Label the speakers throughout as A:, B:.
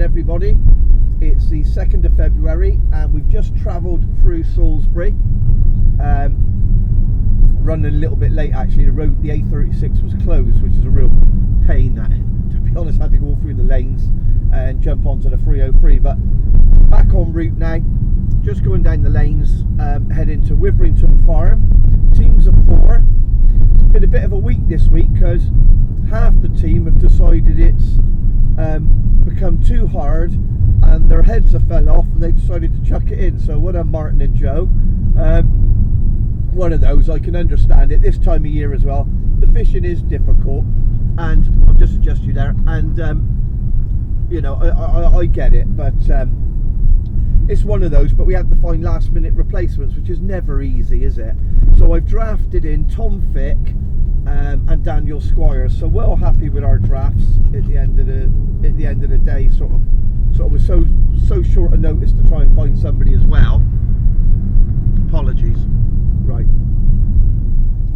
A: Everybody, it's the 2nd of February and we've just travelled through Salisbury, running a little bit late actually. The A36 was closed, which is a real pain. That, to be honest, I had to go through the lanes and jump onto the 303, but back en route now, just going down the lanes, heading to Witherington Farm. Teams of 4. It's been a bit of a week this week because half the team have decided it's become too hard and their heads have fell off and they've decided to chuck it in. So what a Martin and Joe, one of those. I can understand it this time of year as well. The fishing is difficult, and I'll just adjust you there, and you know, I get it, but it's one of those. But we had to find last minute replacements, which is never easy, is it? So I've drafted in Tom Fick and Daniel Squires, so well happy with our drafts at the end of the day. Sort of with so short a notice to try and find somebody as well. Apologies. Right,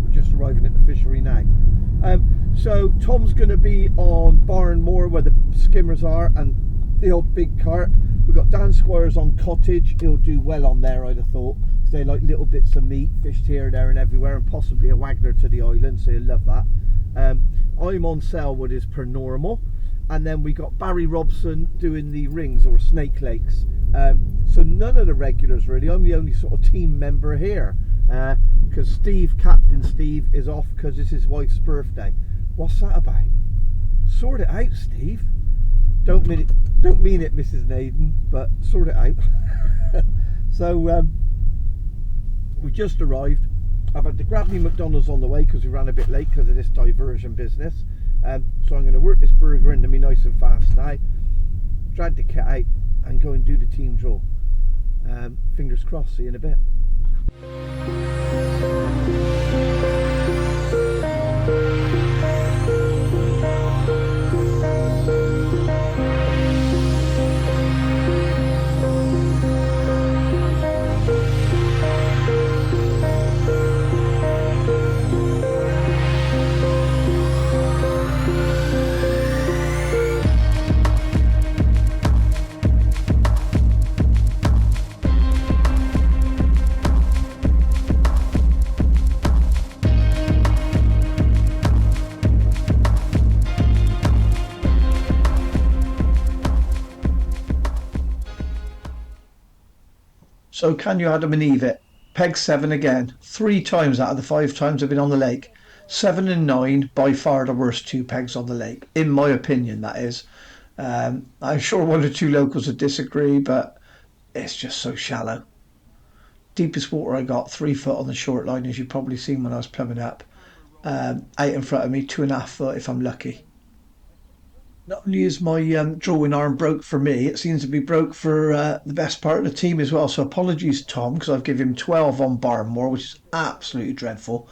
A: we're just arriving at the fishery now. So Tom's going to be on Barnmore where the skimmers are and the old big carp. We've got Dan Squires on Cottage. He'll do well on there, I'd have thought, because they like little bits of meat fished here, there and everywhere, and possibly a Wagner to the island, so he'll love that. I'm on Selwood as per normal, and then we got Barry Robson doing the rings or snake lakes. So none of the regulars really. I'm the only sort of team member here because Captain Steve is off because it's his wife's birthday. What's that about? Sort it out, Steve. Don't mean it, Mrs. Naden, but sort it out. So we just arrived. I've had to grab me McDonald's on the way because we ran a bit late because of this diversion business. So I'm going to work this burger into me nice and fast now, drag the kit out and go and do the team draw. Fingers crossed, see you in a bit.
B: So can you Adam and Eve it? Peg 7 again. 3 times out of the 5 times I've been on the lake. 7 and 9, by far the worst 2 pegs on the lake, in my opinion, that is. I'm sure 1 or 2 locals would disagree, but it's just so shallow. Deepest water I got, 3 foot on the short line, as you've probably seen when I was plumbing up. Out in front of me, 2.5 foot if I'm lucky. Not only is my drawing arm broke for me, it seems to be broke for the best part of the team as well. So apologies, Tom, because I've given him 12 on Barnmore, which is absolutely dreadful.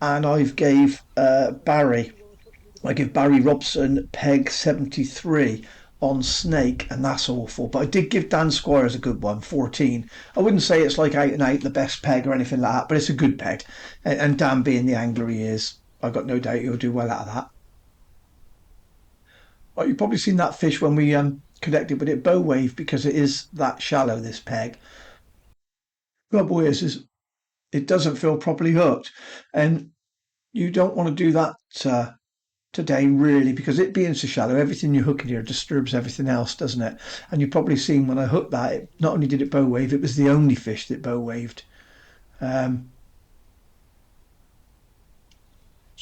B: And I've gave Barry Robson peg 73 on snake, and that's awful. But I did give Dan Squires a good one, 14. I wouldn't say it's like out and out the best peg or anything like that, but it's a good peg. And Dan being the angler he is, I've got no doubt he'll do well out of that. Well, you've probably seen that fish when we connected with it bow wave, because it is that shallow, this peg. Trouble is it doesn't feel properly hooked, and you don't want to do that today really, because it being so shallow, everything you hook in here disturbs everything else, doesn't it? And you've probably seen when I hooked that, it not only did it bow wave, it was the only fish that bow waved. So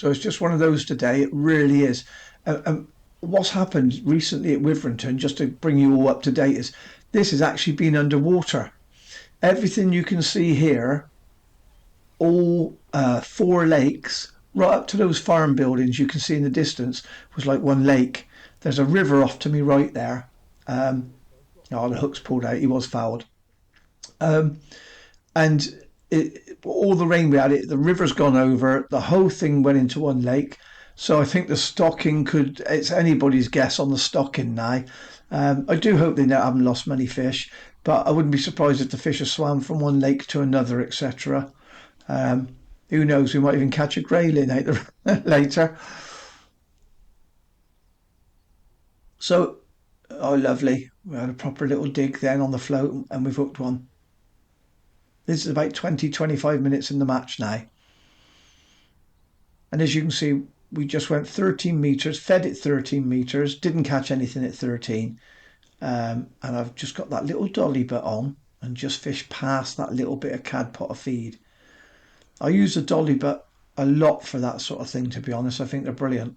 B: it's just one of those today, it really is. And what's happened recently at Witherington, just to bring you all up to date, is this has actually been underwater. Everything you can see here, all four lakes, right up to those farm buildings you can see in the distance, was like one lake. There's a river off to me right there. Um, oh, the hook's pulled out. He was fouled. Um, and all the rain we had, the river's gone over. The whole thing went into one lake. So I think the stocking could. It's anybody's guess on the stocking now. I do hope they haven't lost many fish, but I wouldn't be surprised if the fish have swam from one lake to another, etc. Um, who knows? We might even catch a grayling out there later. So, oh, lovely. We had a proper little dig then on the float, and we've hooked one. This is about 20, 25 minutes in the match now. And as you can see, we just went 13 metres, fed it 13 metres, didn't catch anything at 13. And I've just got that little dolly bit on and just fished past that little bit of cad pot of feed. I use the dolly bit a lot for that sort of thing, to be honest. I think they're brilliant.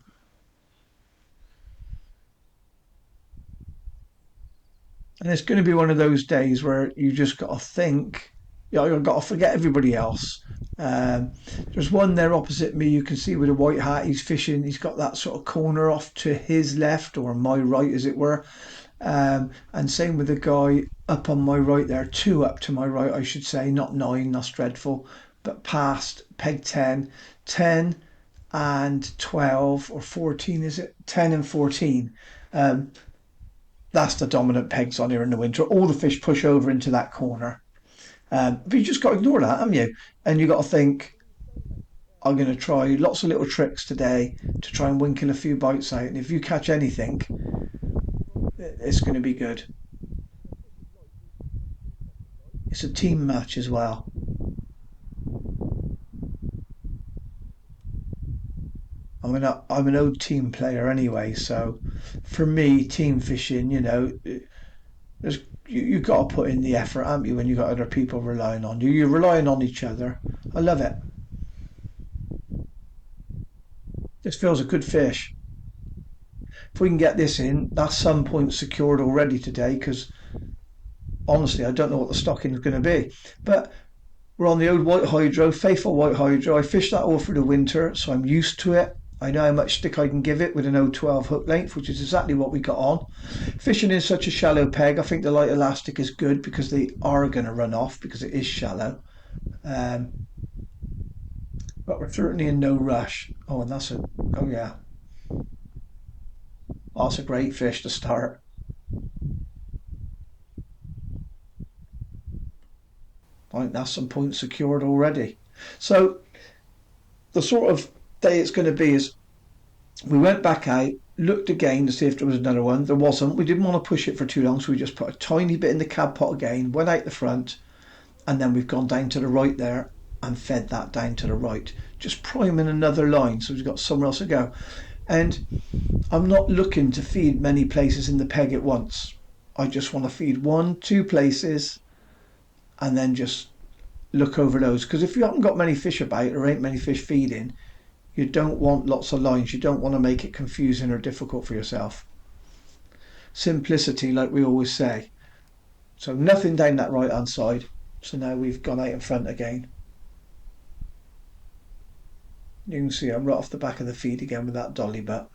B: And it's going to be one of those days where you just got to think, you know, you've got to forget everybody else. Um, there's one there opposite me. You can see with a white hat, he's fishing. He's got that sort of corner off to his left or my right, as it were. And same with the guy up on my right there, two up to my right, I should say, not nine, that's dreadful, but past peg 10, 10 and 12 or 14, is it? 10 and 14. Um, that's the dominant pegs on here in the winter. All the fish push over into that corner. But you just got to ignore that, haven't you? And you got to think, I'm going to try lots of little tricks today to try and winkle a few bites out. And if you catch anything, it's going to be good. It's a team match as well. I'm an old team player anyway, so for me, team fishing, there's you got to put in the effort, haven't you? When you got other people relying on you, you're relying on each other. I love it. This feels a good fish. If we can get this in, that's some point secured already today. Because honestly, I don't know what the stocking is going to be, but we're on the old white hydro, faithful white hydro. I fished that all through the winter, so I'm used to it. I know how much stick I can give it with an 012 hook length, which is exactly what we got on. Fishing in such a shallow peg, I think the light elastic is good because they are going to run off because it is shallow. Um, but we're certainly in no rush. Oh, and oh yeah, that's a great fish to start. I think that's some points secured already. So the sort of day it's going to be is we went back out, looked again to see if there was another one. There wasn't. We didn't want to push it for too long, so we just put a tiny bit in the cab pot again, went out the front, and then we've gone down to the right there and fed that down to the right, just priming another line so we've got somewhere else to go. And I'm not looking to feed many places in the peg at once. I just want to feed one, two places, and then just look over those. Because if you haven't got many fish about, or ain't many fish feeding, you don't want lots of lines. You don't want to make it confusing or difficult for yourself. Simplicity, like we always say. So nothing down that right hand side. So now we've gone out in front again. You can see I'm right off the back of the feed again with that dolly butt.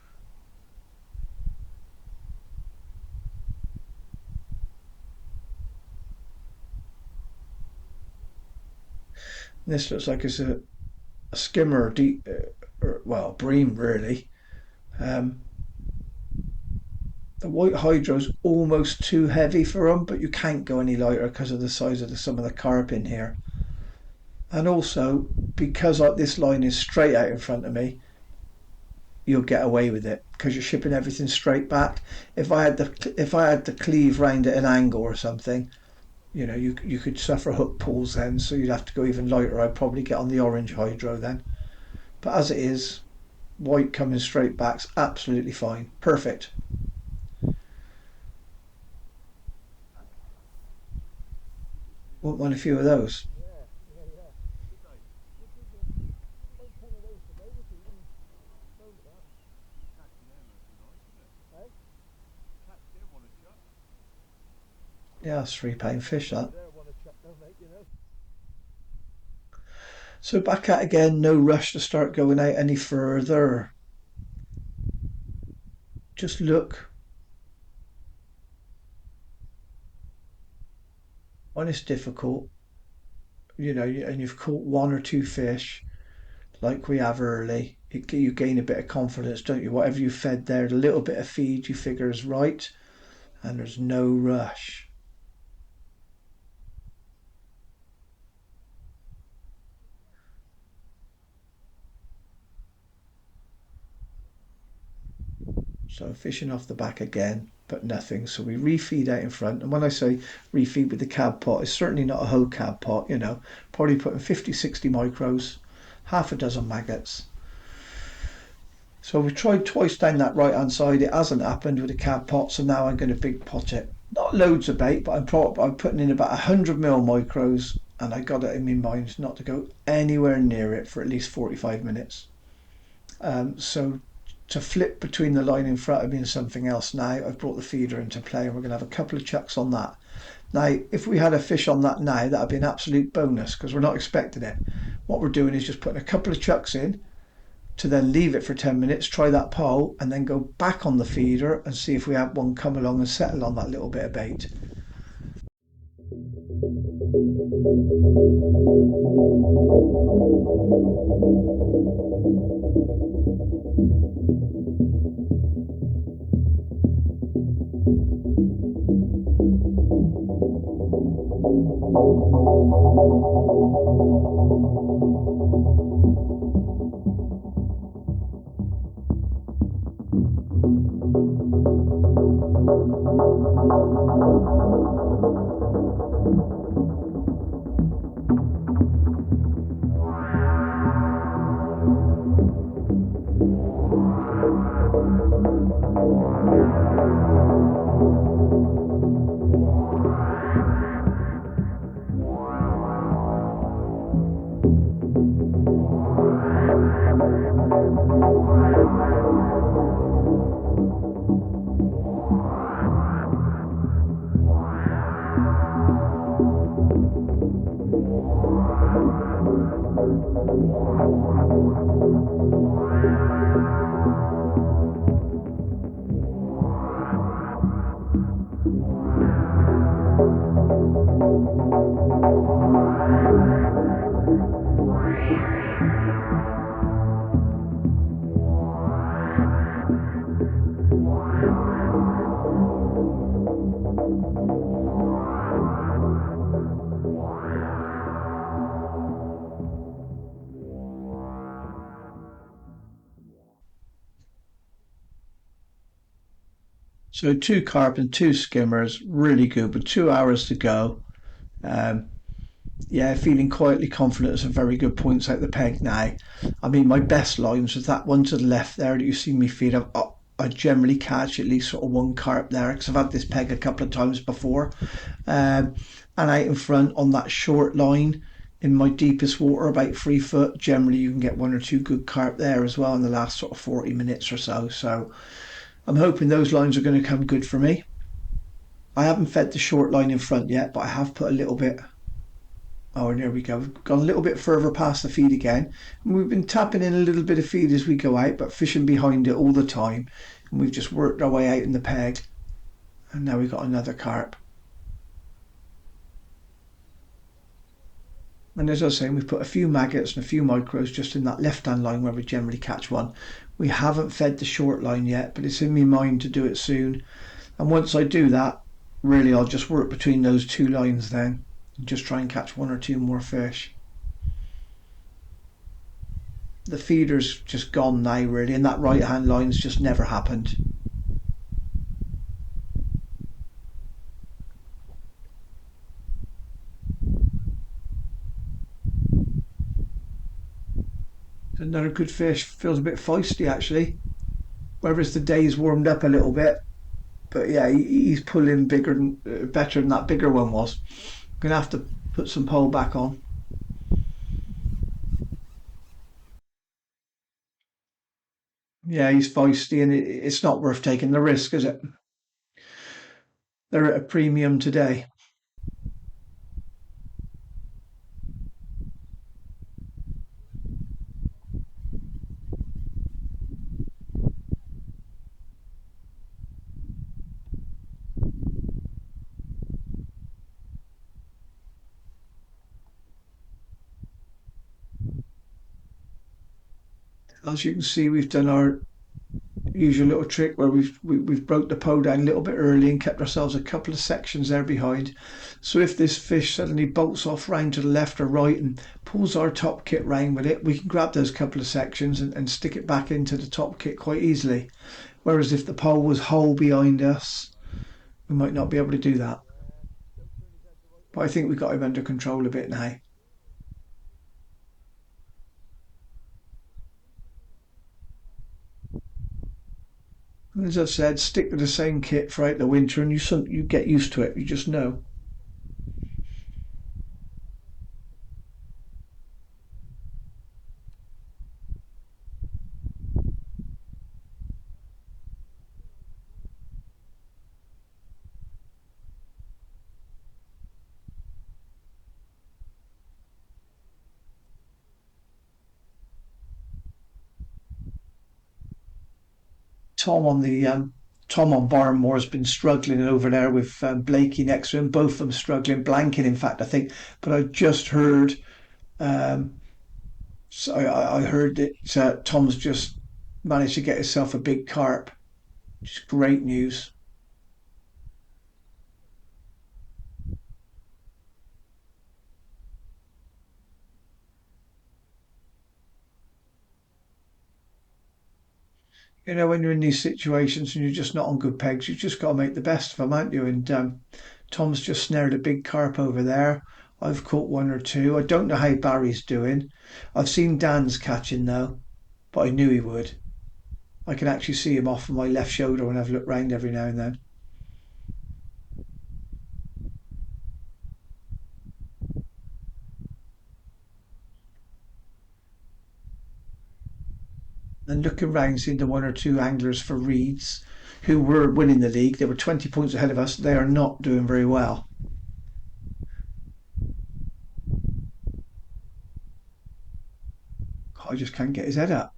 B: This looks like it's a skimmer, deep, well, bream really. Um, the white hydro's almost too heavy for them, but you can't go any lighter because of the size of some of the carp in here. And also, because this line is straight out in front of me, you'll get away with it because you're shipping everything straight back. If I had to cleave round at an angle or something, you could suffer hook pulls then, so you'd have to go even lighter. I'd probably get on the orange hydro then. But as it is, white coming straight back's absolutely fine. Perfect. Won't mind a few of those. Yeah, that's £3 fish that.
A: There want to chuck though, mate, you know.
B: So back at again, no rush to start going out any further. Just look when it's difficult, and you've caught one or two fish like we have early. You gain a bit of confidence, don't you? Whatever you fed there, the little bit of feed you figure is right, and there's no rush. So fishing off the back again, but nothing. So we refeed out in front. And when I say refeed with the cab pot, it's certainly not a whole cab pot, probably putting 50, 60 micros, half a dozen maggots. So we tried twice down that right hand side. It hasn't happened with the cab pot, so now I'm going to big pot it. Not loads of bait, but I'm putting in about 100 mil micros, and I got it in my mind not to go anywhere near it for at least 45 minutes. So to flip between the line in front of me and something else now, I've brought the feeder into play, and we're going to have a couple of chucks on that. Now, if we had a fish on that now, that would be an absolute bonus because we're not expecting it. What we're doing is just putting a couple of chucks in to then leave it for 10 minutes, try that pole, and then go back on the feeder and see if we have one come along and settle on that little bit of bait. So two carp and two skimmers, really good, with 2 hours to go. Um, yeah, feeling quietly confident. Some very good points out the peg now. I mean, my best lines was that one to the left there that you see me feed. I generally catch at least sort of one carp there because I've had this peg a couple of times before. Um, and out in front on that short line in my deepest water, about 3 foot, generally you can get one or two good carp there as well in the last sort of 40 minutes or so. So I'm hoping those lines are going to come good for me. I haven't fed the short line in front yet, but I have put a little bit. Oh, and there we go. We've gone a little bit further past the feed again. And we've been tapping in a little bit of feed as we go out, but fishing behind it all the time. And we've just worked our way out in the peg. And now we've got another carp. And as I was saying, we've put a few maggots and a few micros just in that left-hand line where we generally catch one. We haven't fed the short line yet, but it's in my mind to do it soon. And once I do that, really I'll just work between those two lines then. And just try and catch one or two more fish. The feeder's just gone now really, and that right-hand line's just never happened. Another good fish, feels a bit feisty actually. Whether it's the day's warmed up a little bit, but yeah, he's pulling bigger, better than that bigger one was. I'm gonna have to put some pole back on. Yeah, he's feisty, and it's not worth taking the risk, is it? They're at a premium today. As you can see, we've done our usual little trick where we've broke the pole down a little bit early and kept ourselves a couple of sections there behind. So if this fish suddenly bolts off round to the left or right and pulls our top kit round with it, we can grab those couple of sections and stick it back into the top kit quite easily. Whereas if the pole was whole behind us, we might not be able to do that. But I think we got him under control a bit now. And as I've said, stick with the same kit throughout the winter, and you get used to it. You just know. Tom on the Tom on Barmore has been struggling over there with Blakey next to him. Both of them struggling, blanking in fact, I think. But I just heard, um, so I heard that Tom's just managed to get himself a big carp, which is great news. You know, when you're in these situations and you're just not on good pegs, you've just got to make the best of them, aren't you? And Tom's just snared a big carp over there. I've caught one or two. I don't know how Barry's doing. I've seen Dan's catching though, but I knew he would. I can actually see him off of my left shoulder when I've looked round every now and then. And looking round, seeing the one or two anglers for reeds who were winning the league. They were 20 points ahead of us. They are not doing very well. I just can't get his head up.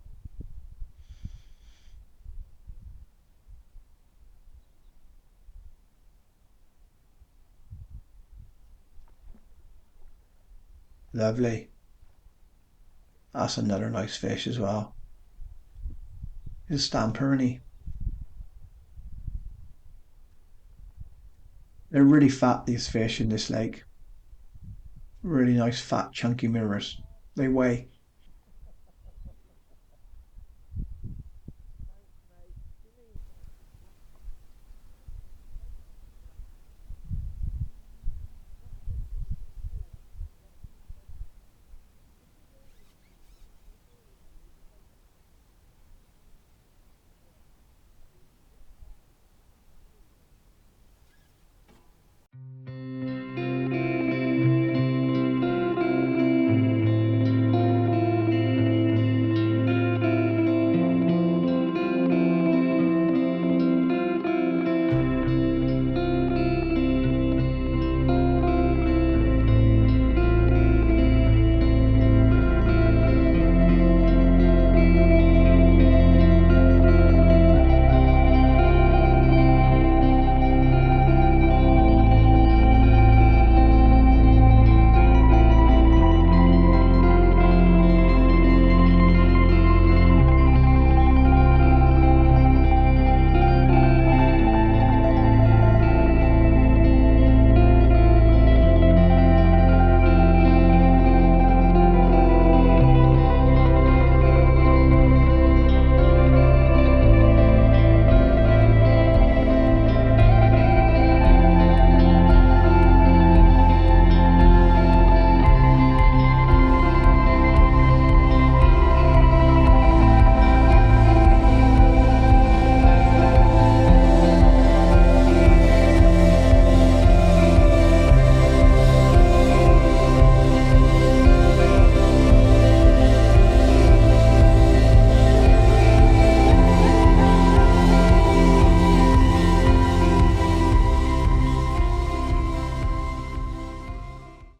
B: Lovely. That's another nice fish as well. It's Stamperny. They're really fat, these fish in this lake. Really nice, fat, chunky mirrors. They weigh